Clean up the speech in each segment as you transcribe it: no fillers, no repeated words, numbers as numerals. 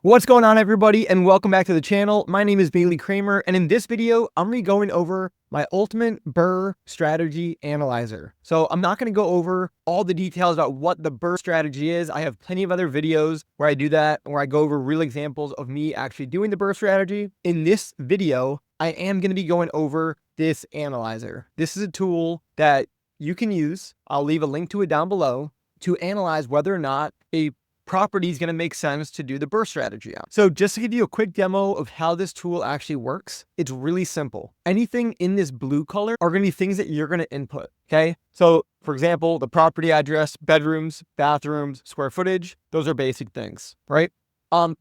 What's going on, everybody, and welcome back to the channel. My name is Bailey Kramer, and in this video, I'm going to be going over my ultimate BRRRR Strategy Analyzer. So I'm not going to go over all the details about what the BRRRR strategy is. I have plenty of other videos where I do that, where I go over real examples of me actually doing the BRRRR strategy. In this video, I am going to be going over this analyzer. This is a tool that you can use. I'll leave a link to it down below to analyze whether or not a property is going to make sense to do the BRRRR strategy on. So just to give you a quick demo of how this tool actually works, it's really simple. Anything in this blue color are going to be things that you're going to input. Okay. So for example, the property address, bedrooms, bathrooms, square footage, those are basic things, right?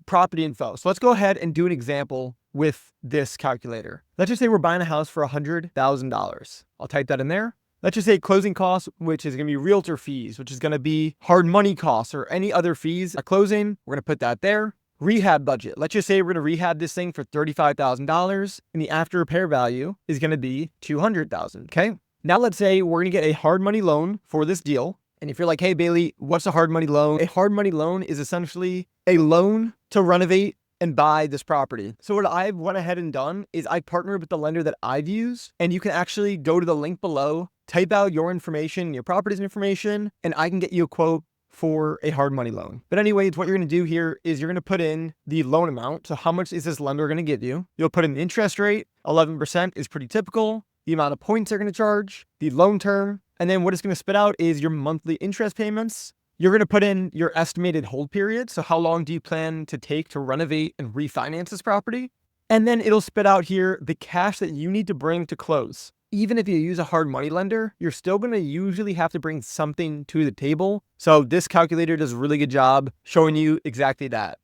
Property info. So let's go ahead and do an example with this calculator. Let's just say we're buying a house for $100,000. I'll type that in there. Let's just say closing costs, which is going to be realtor fees, which is going to be hard money costs or any other fees at closing. We're going to put that there. Rehab budget. Let's just say we're going to rehab this thing for $35,000 and the after repair value is going to be $200,000. Okay. Now let's say we're going to get a hard money loan for this deal. And if you're like, hey, Bailey, what's a hard money loan? A hard money loan is essentially a loan to renovate and buy this property. So what I've went ahead and done is I partnered with the lender that I've used, and you can actually go to the link below, type out your information, your property's information, and I can get you a quote for a hard money loan. But anyways, what you're going to do here is you're going to put in the loan amount. So how much is this lender going to give you? You'll put in the interest rate. 11% is pretty typical. The amount of points they're going to charge, the loan term, and then what it's going to spit out is your monthly interest payments. You're going to put in your estimated hold period. So how long do you plan to take to renovate and refinance this property? And then it'll spit out here the cash that you need to bring to close. Even if you use a hard money lender, you're still going to usually have to bring something to the table. So this calculator does a really good job showing you exactly that.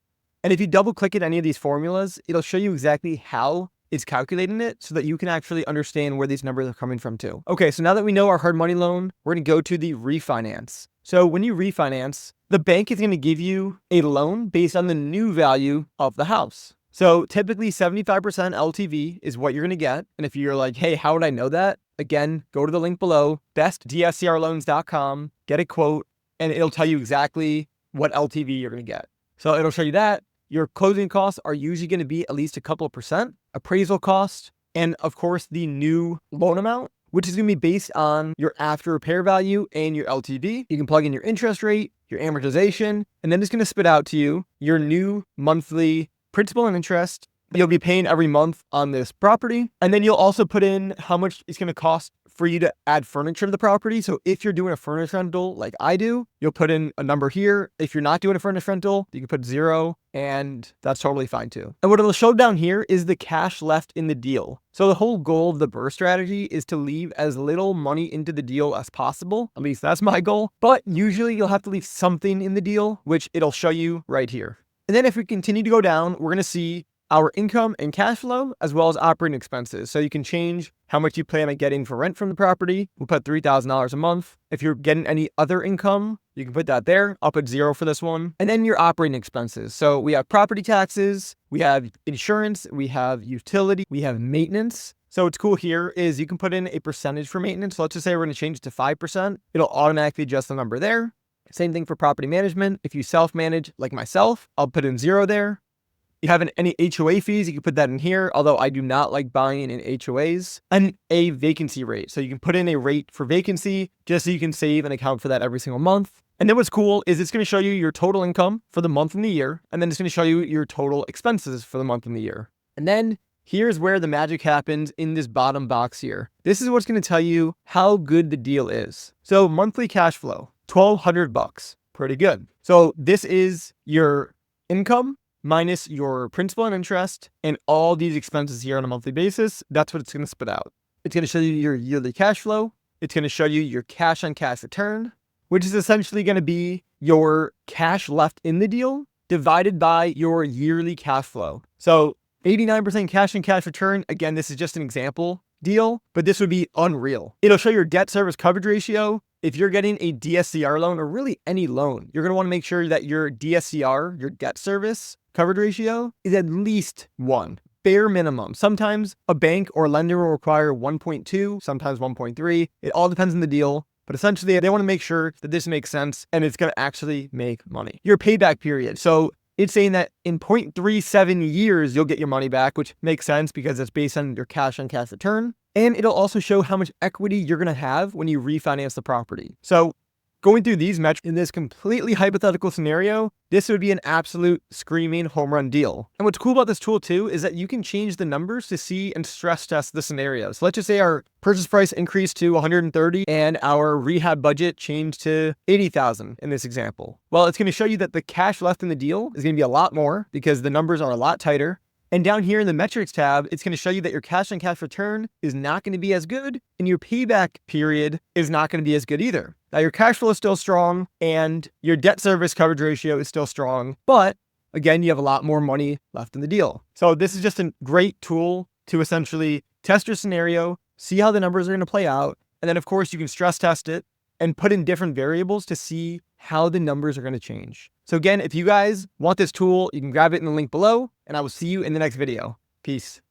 And if you double click at any of these formulas, it'll show you exactly how it's calculating it so that you can actually understand where these numbers are coming from too. Okay, so now that we know our hard money loan, we're going to go to the refinance. So when you refinance, the bank is going to give you a loan based on the new value of the house. So typically 75% LTV is what you're going to get. And if you're like, hey, how would I know that? Again, go to the link below, bestdscrloans.com, get a quote, and it'll tell you exactly what LTV you're going to get. So it'll show you that. Your closing costs are usually going to be at least a couple of percent, appraisal cost, and of course the new loan amount, which is going to be based on your after repair value and your LTV. You can plug in your interest rate, your amortization, and then it's going to spit out to you your new monthly principal and interest you'll be paying every month on this property. And then you'll also put in how much it's going to cost for you to add furniture to the property. So if you're doing a furniture rental like I do, you'll put in a number here. If you're not doing a furniture rental, you can put 0, and that's totally fine too. And what it'll show down here is the cash left in the deal. So the whole goal of the BRRRR strategy is to leave as little money into the deal as possible. At least that's my goal. But usually you'll have to leave something in the deal, which it'll show you right here. And then if we continue to go down, we're going to see our income and cash flow, as well as operating expenses. So you can change how much you plan on getting for rent from the property. We'll put $3,000 a month. If you're getting any other income, you can put that there. I'll put 0 for this one. And then your operating expenses. So we have property taxes, we have insurance, we have utility, we have maintenance. So what's cool here is you can put in a percentage for maintenance. So let's just say we're going to change it to 5%. It'll automatically adjust the number there. Same thing for property management. If you self-manage like myself, I'll put in 0 there. You have any HOA fees, you can put that in here, although I do not like buying in HOAs. And a vacancy rate. So you can put in a rate for vacancy just so you can save and account for that every single month. And then what's cool is it's going to show you your total income for the month and the year. And then it's going to show you your total expenses for the month and the year. And then here's where the magic happens in this bottom box here. This is what's going to tell you how good the deal is. So monthly cash flow, $1,200, pretty good. So this is your income minus your principal and interest and all these expenses here on a monthly basis. That's what it's going to spit out. It's going to show you your yearly cash flow. It's going to show you your cash on cash return, which is essentially going to be your cash left in the deal divided by your yearly cash flow. So 89% cash on cash return. Again, this is just an example deal, but this would be unreal. It'll show your debt service coverage ratio. If you're getting a DSCR loan or really any loan, you're going to want to make sure that your DSCR, your debt service coverage ratio, is at least 1. Bare minimum. Sometimes a bank or lender will require 1.2, sometimes 1.3. It all depends on the deal. But essentially, they want to make sure that this makes sense and it's going to actually make money. Your payback period. So it's saying that in 0.37 years, you'll get your money back, which makes sense because it's based on your cash on cash return. And it'll also show how much equity you're going to have when you refinance the property. So going through these metrics in this completely hypothetical scenario, this would be an absolute screaming home run deal. And what's cool about this tool too is that you can change the numbers to see and stress test the scenario. So let's just say our purchase price increased to 130 and our rehab budget changed to 80,000 in this example. Well, it's going to show you that the cash left in the deal is going to be a lot more because the numbers are a lot tighter. And down here in the metrics tab, it's going to show you that your cash on cash return is not going to be as good and your payback period is not going to be as good either. Now your cash flow is still strong and your debt service coverage ratio is still strong, but again, you have a lot more money left in the deal. So this is just a great tool to essentially test your scenario, see how the numbers are going to play out. And then of course you can stress test it and put in different variables to see how the numbers are going to change. So again, if you guys want this tool, you can grab it in the link below and I will see you in the next video. Peace.